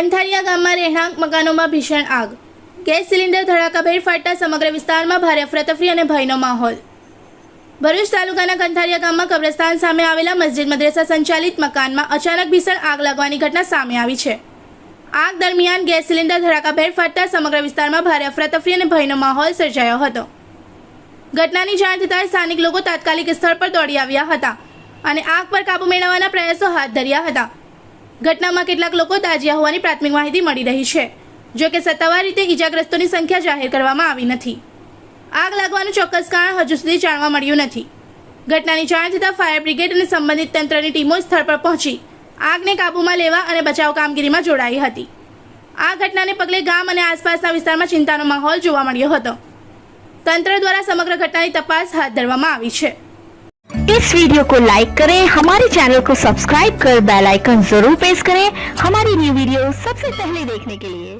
કંથારિયા ગામમાં રહેણાંક મકાનોમાં ભીષણ આગ. ગેસ સિલિન્ડર ધડાકાભેર ફાટતા સમગ્ર વિસ્તારમાં ભારે અફરાતફરી અને ભયનો માહોલ. ભરૂચ તાલુકાના કંથારિયા ગામમાં કબ્રસ્તાન સામે આવેલા મસ્જિદ મદ્રેસા સંચાલિત મકાનમાં અચાનક ભીષણ આગ લાગવાની ઘટના સામે આવી છે. આગ દરમિયાન ગેસ સિલિન્ડર ધડાકાભેર ફાટતા સમગ્ર વિસ્તારમાં ભારે અફરાતફરી અને ભયનો માહોલ સર્જાયો હતો. ઘટનાની જાણ થતાં સ્થાનિક લોકો તાત્કાલિક સ્થળ પર દોડી આવ્યા હતા અને આગ પર કાબુ મેળવવાના પ્રયાસો હાથ ધર્યા હતા. ઘટનામાં કેટલાક લોકો દાઝ્યા હોવાની પ્રાથમિક માહિતી મળી રહી છે, જો કે સત્તાવાર રીતે ઈજાગ્રસ્તોની સંખ્યા જાહેર કરવામાં આવી નથી. આગ લાગવાનું ચોક્કસ કારણ હજુ સુધી જાણવા મળ્યું નથી. ઘટનાની જાણ થતાં ફાયર બ્રિગેડ અને સંબંધિત તંત્રની ટીમો સ્થળ પર પહોંચી આગને કાબૂમાં લેવા અને બચાવ કામગીરીમાં જોડાઈ હતી. આ ઘટનાને પગલે ગામ અને આસપાસના વિસ્તારમાં ચિંતાનો માહોલ જોવા મળ્યો હતો. तंत्र द्वारा समग्र घटना की तपास हाथ धरवामां आवी छे। इस वीडियो को लाइक करें, हमारे चैनल को सब्सक्राइब कर बेल आइकन जरूर प्रेस करें हमारी न्यू वीडियो सबसे पहले देखने के लिए।